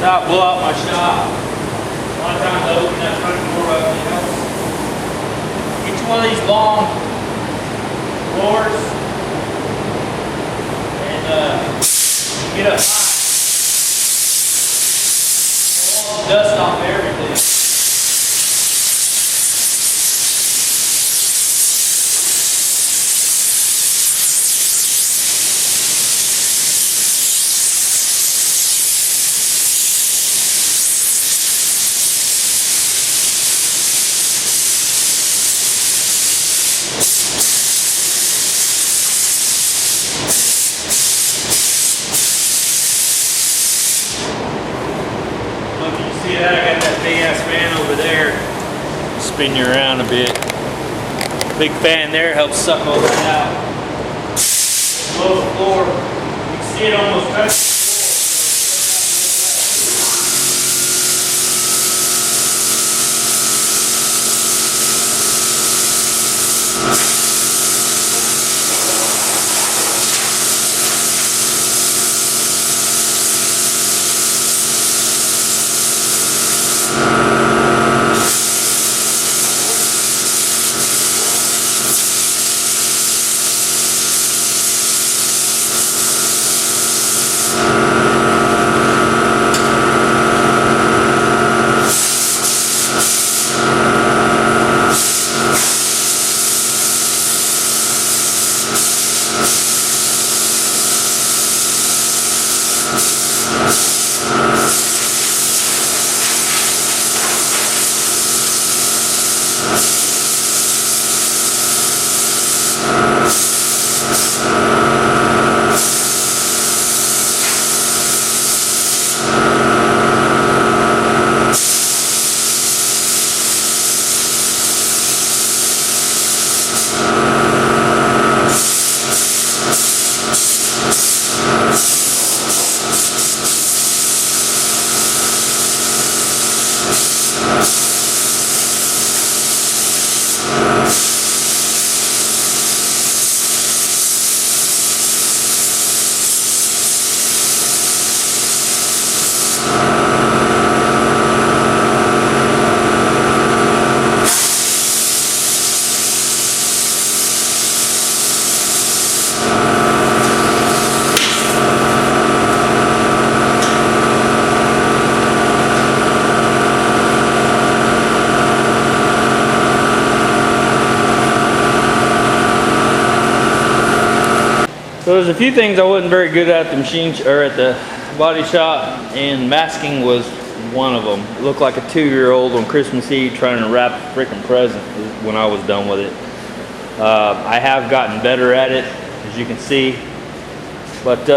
Stop, blow out my shop. A lot of times I open that front door up, you know. Get you one of these long floors and get up high. Pull all the dust off everything. See that? I got that big ass fan over there. Spin you around a bit. Big fan there helps suck all that out. Below the floor, you can see it almost touch the floor. So there's a few things I wasn't very good at the machine or at the body shop, and masking was one of them. It looked like a 2-year-old on Christmas Eve trying to wrap a freaking present when I was done with it. I have gotten better at it, as you can see, but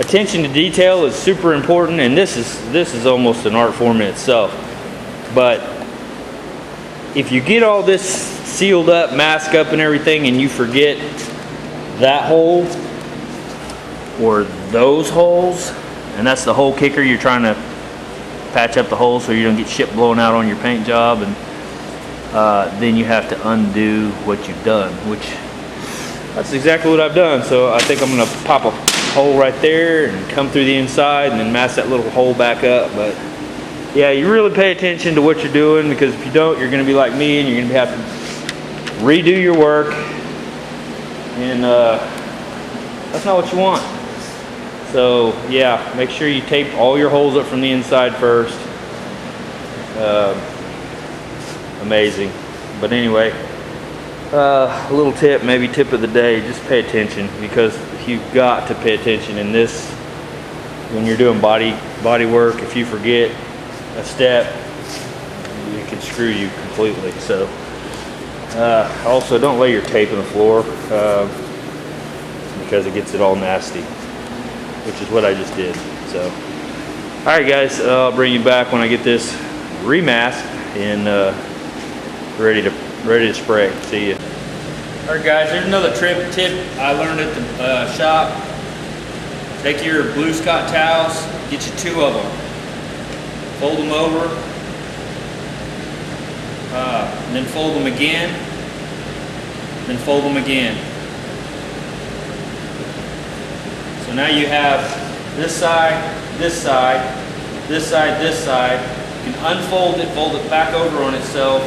attention to detail is super important, and this is almost an art form in itself. But if you get all this sealed up, mask up and everything, and you forget that hole or those holes, and that's the hole kicker, you're trying to patch up the hole so you don't get shit blown out on your paint job, and then you have to undo what you've done, which that's exactly what I've done. So I think I'm gonna pop a hole right there and come through the inside and then mask that little hole back up. But yeah, you really pay attention to what you're doing, because if you don't, you're gonna be like me and you're gonna have to redo your work, and that's not what you want. So yeah, make sure you tape all your holes up from the inside first. Amazing. But anyway, a little tip, maybe tip of the day, just pay attention, because you've got to pay attention in this when you're doing body work. If you forget a step, it can screw you completely. So also, don't lay your tape on the floor because it gets it all nasty, which is what I just did. So, all right, guys, I'll bring you back when I get this remasked and ready to spray. See you. All right, guys, there's another tip I learned at the shop. Take your blue Scott towels, get you 2 of them, fold them over, and then fold them again, then fold them again. So now you have this side this side, this side, this side. You can unfold it, fold it back over on itself.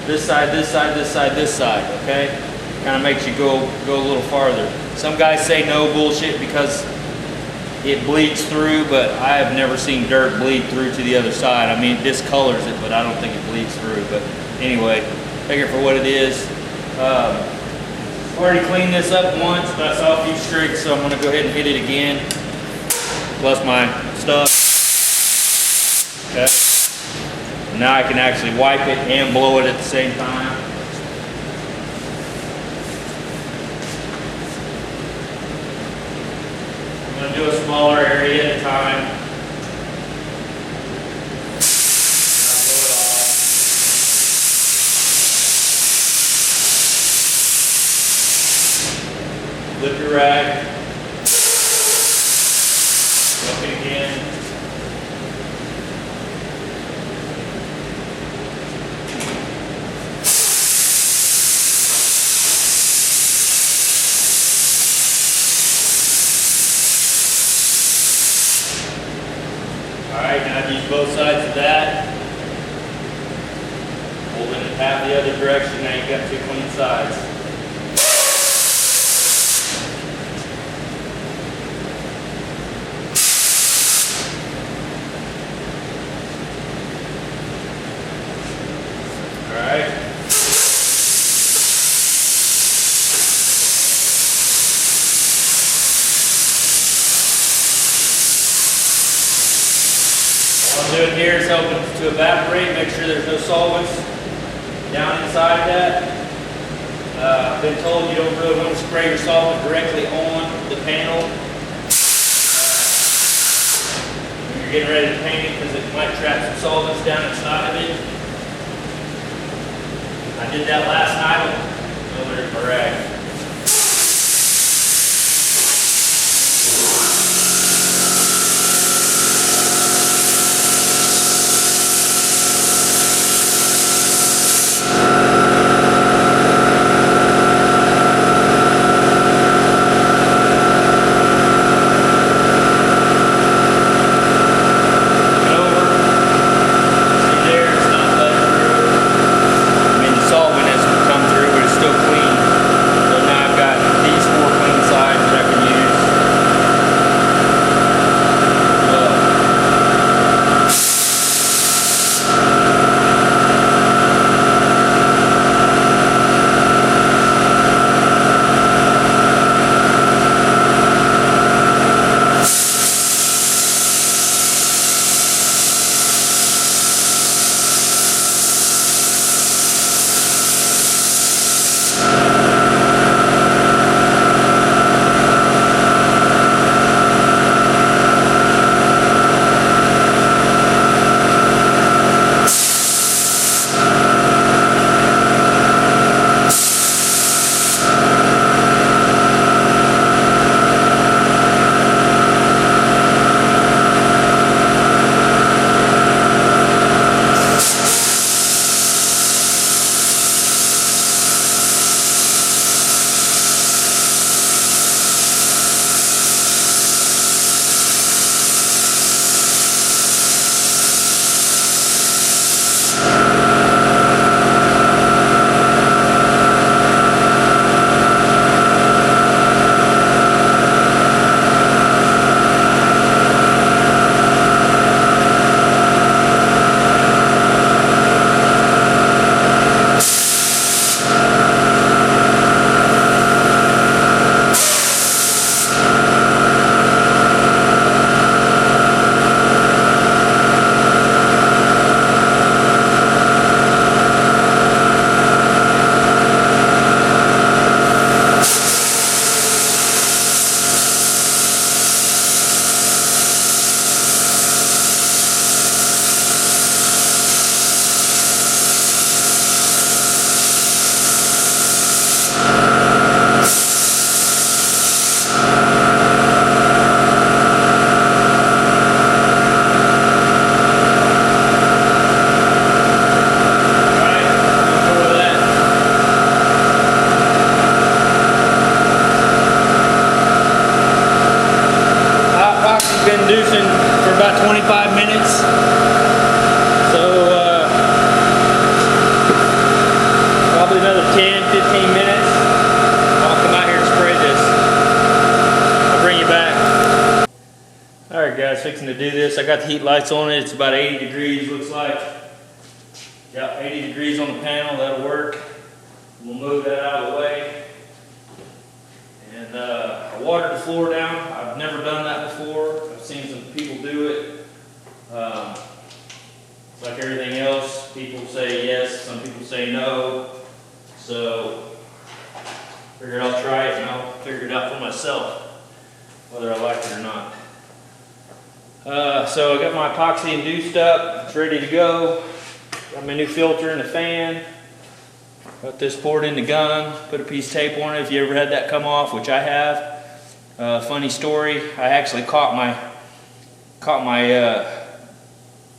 This side, this side, this side, this side, okay? Kind of makes you go a little farther. Some guys say no, bullshit, because it bleeds through, but I have never seen dirt bleed through to the other side. I mean, it discolors it, but I don't think it bleeds through. But anyway, take it for what it is. Already cleaned this up once, but I saw a few streaks, so I'm gonna go ahead and hit it again. Plus my stuff. Okay. Now I can actually wipe it and blow it at the same time. I'm going to do a smaller area at a time. Flip your rag. Flip it again. Alright, now I've used both sides of that. Holding it half the other direction, now you've got two clean sides. Alright. What I'm doing here is helping to evaporate, make sure there's no solvents down inside that. I've been told you don't really want to spray your solvent directly on the panel when you're getting ready to paint it, because it might trap some solvents down inside of it. I did that last night. Oh, there's my rag. Guy's fixing to do this. I got the heat lights on it. It's about 80 degrees, looks like. Yeah, 80 degrees on the panel, that'll work. We'll move that out of the way. And I watered the floor down. I've never done that before. I've seen some people do it. Like everything else, people say yes, some people say no. So, figured I'll try it and I'll figure it out for myself, whether I like it or not. So I got my epoxy induced up, it's ready to go. Got my new filter and the fan. Got this poured in the gun, put a piece of tape on it if you ever had that come off, which I have. Funny story, I actually caught my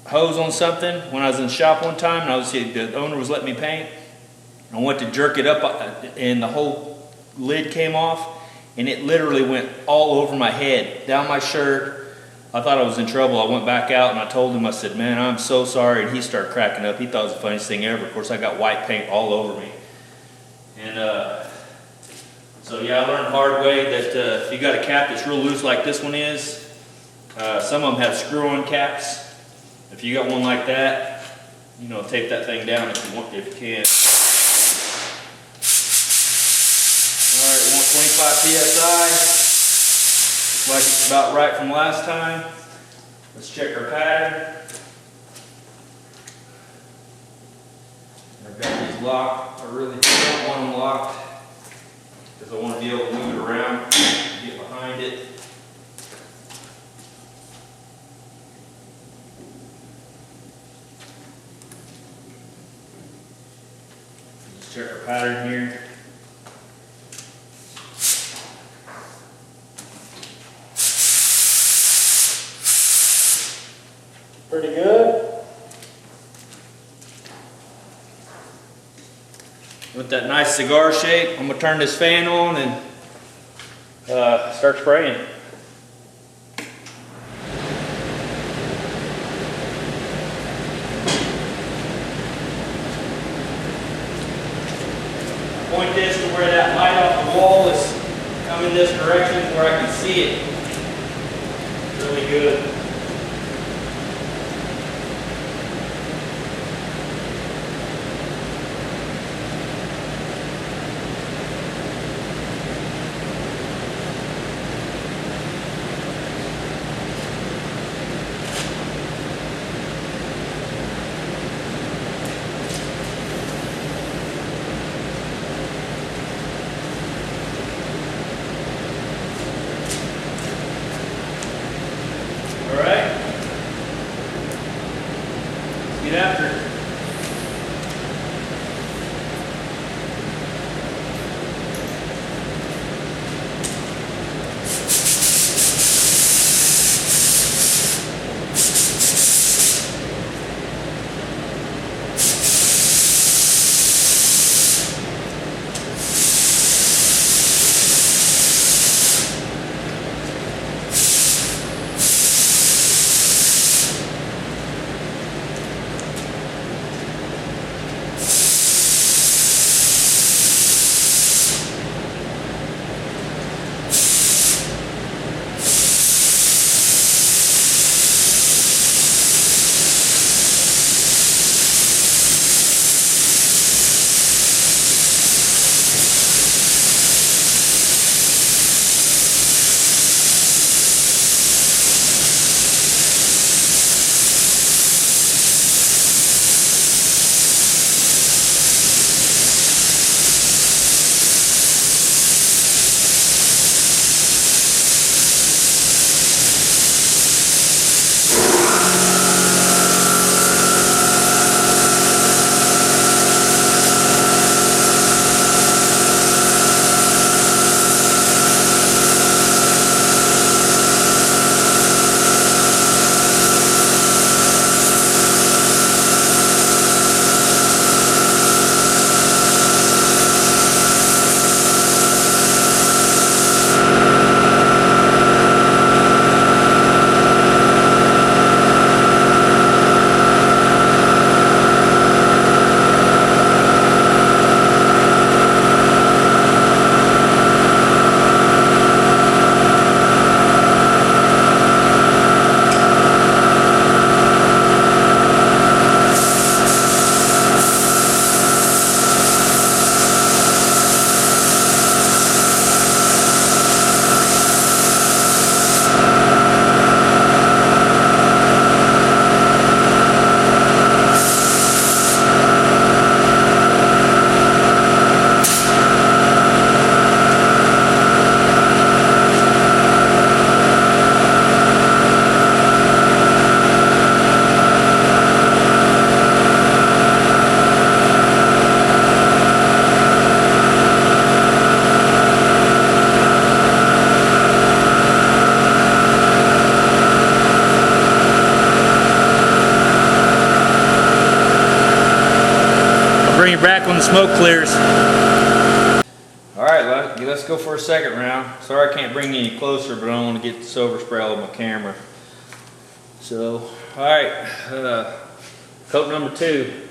hose on something when I was in the shop one time, and the owner was letting me paint. I went to jerk it up and the whole lid came off, and it literally went all over my head, down my shirt. I thought I was in trouble. I went back out and I told him, I said, man, I'm so sorry. And he started cracking up. He thought it was the funniest thing ever. Of course, I got white paint all over me. And so yeah, I learned the hard way that if you got a cap that's real loose like this one is, some of them have screw-on caps. If you got one like that, you know, tape that thing down if you want, if you can. All right, we want 25 psi. Looks like it's about right from last time. Let's check our pattern. I've got these locked. I really don't want them locked because I want to be able to move it around, get behind it. Check our pattern here. Pretty good. With that nice cigar shape, I'm going to turn this fan on and start spraying. Point this to where that light off the wall is coming this direction where I can see it. Really good. you back when the smoke clears. All right, let's go for a second round. Sorry I can't bring you any closer, but I don't want to get the silver spray all over my camera. So, all right, coat number 2.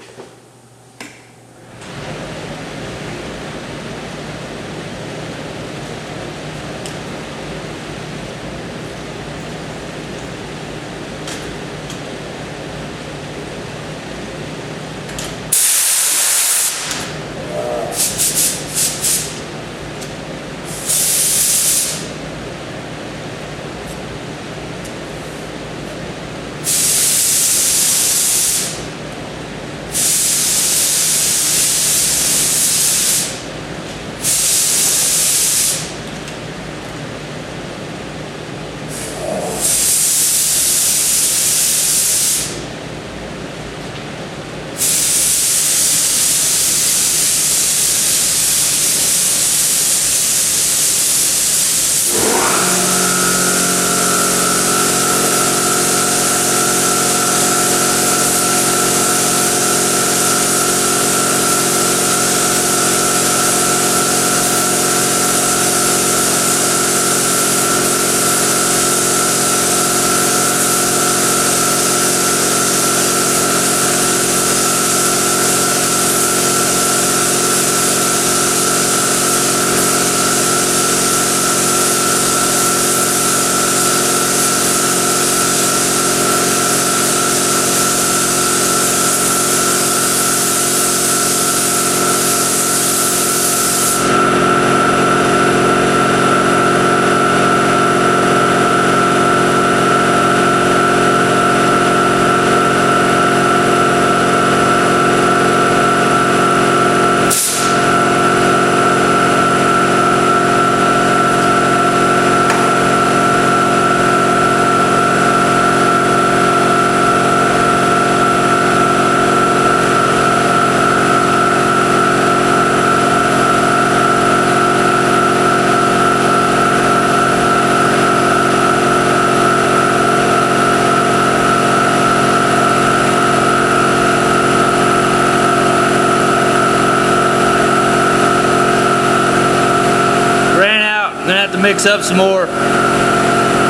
Mix up some more,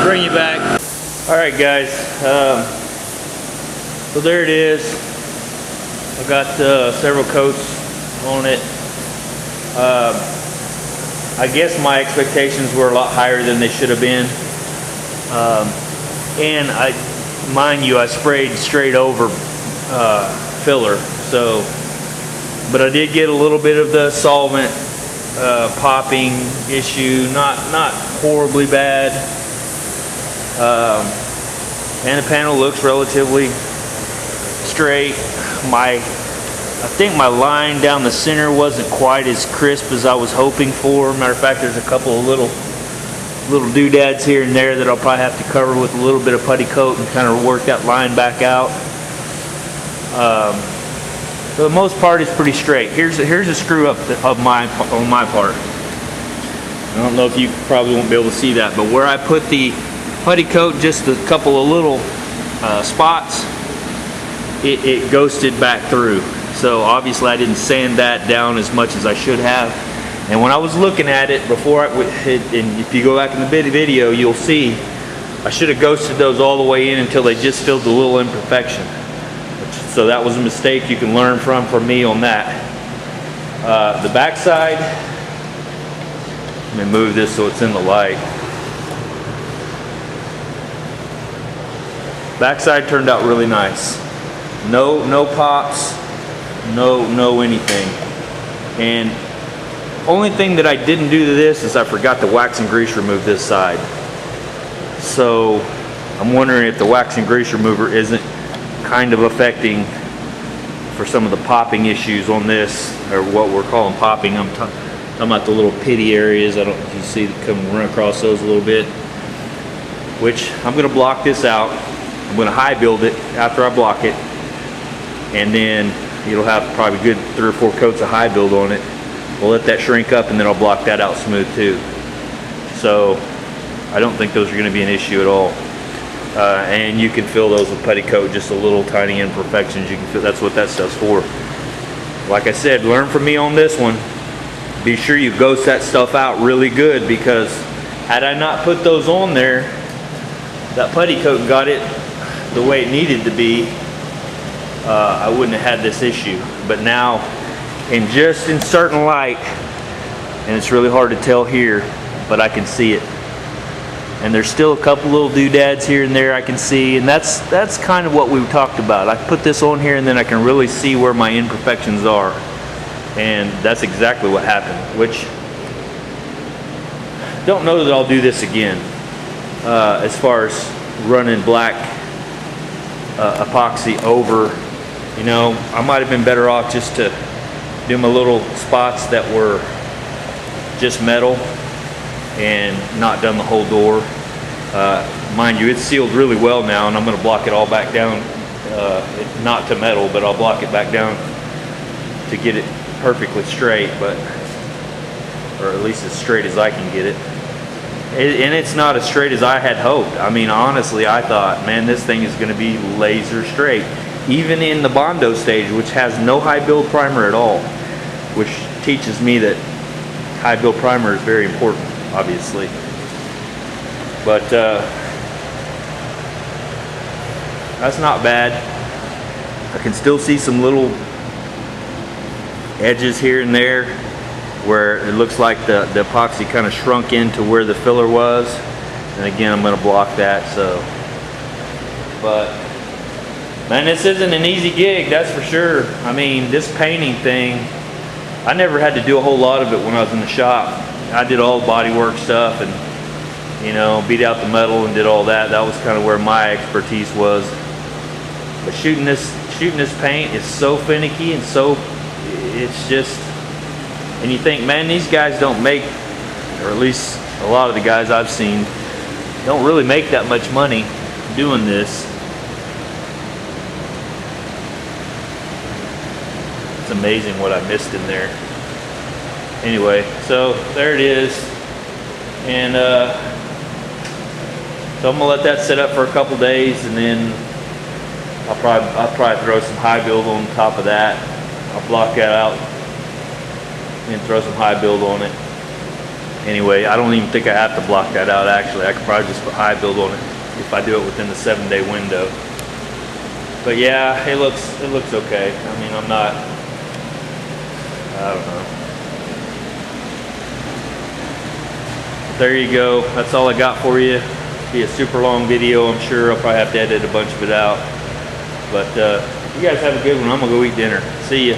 bring you back. All right, guys, so there it is. I've got several coats on it. I guess my expectations were a lot higher than they should have been. And mind you, I sprayed straight over filler. So, but I did get a little bit of the solvent popping issue, not horribly bad, and the panel looks relatively straight. I think my line down the center wasn't quite as crisp as I was hoping for. Matter of fact, there's a couple of little doodads here and there that I'll probably have to cover with a little bit of putty coat and kind of work that line back out. For the most part, it's pretty straight. Here's a screw up on my part. I don't know if you probably won't be able to see that, but where I put the putty coat, just a couple of little spots, it ghosted back through. So obviously I didn't sand that down as much as I should have. And when I was looking at it before, and if you go back in the video, you'll see I should have ghosted those all the way in until they just filled the little imperfection. So that was a mistake you can learn from me on that. The back side, let me move this so it's in the light. Backside turned out really nice. No pops, no anything. And only thing that I didn't do to this is I forgot to wax and grease remove this side. So I'm wondering if the wax and grease remover isn't kind of affecting for some of the popping issues on this, or what we're calling popping. I'm talking about the little pitty areas. I don't know if you see it come run across those a little bit, which I'm going to block this out. I'm going to high build it after I block it, and then it'll have probably good 3 or 4 coats of high build on it. We'll let that shrink up, and then I'll block that out smooth too. So I don't think those are going to be an issue at all. And you can fill those with putty coat, just a little tiny imperfections. You can fill, that's what that stuff's for. like I said, learn from me on this one. Be sure you ghost that stuff out really good, because had I not put those on there, that putty coat got it the way it needed to be, I wouldn't have had this issue. But now, in certain light, and it's really hard to tell here, but I can see it. And there's still a couple little doodads here and there I can see, and that's kind of what we talked about. I put this on here and then I can really see where my imperfections are. And that's exactly what happened, which, don't know that I'll do this again. As far as running black epoxy over, you know, I might have been better off just to do my little spots that were just metal and not done the whole door. Mind you, it's sealed really well now, and I'm going to block it all back down, not to metal, but I'll block it back down to get it perfectly straight, but, or at least as straight as I can get it. And it's not as straight as I had hoped. I mean, honestly, I thought, man, this thing is going to be laser straight. Even in the Bondo stage, which has no high build primer at all, which teaches me that high build primer is very important, obviously. But that's not bad. I can still see some little edges here and there where it looks like the epoxy kind of shrunk into where the filler was. And again, I'm going to block that. So, but man, this isn't an easy gig, that's for sure. I mean, this painting thing, I never had to do a whole lot of it when I was in the shop. I did all the body work stuff and, you know, beat out the metal and did all that. That was kind of where my expertise was. But shooting this paint is so finicky and so, it's just, and you think, man, these guys don't make, or at least a lot of the guys I've seen, don't really make that much money doing this. It's amazing what I missed in there. Anyway, so there it is. And so I'm gonna let that sit up for a couple days, and then I'll probably throw some high build on top of that. I'll block that out and throw some high build on it. Anyway, I don't even think I have to block that out actually. I could probably just put high build on it if I do it within the 7-day window. But yeah, it looks okay. I mean, I'm not, I don't know. There you go. That's all I got for you. It'll be a super long video, I'm sure. I'll probably have to edit a bunch of it out. But you guys have a good one. I'm gonna go eat dinner. See ya.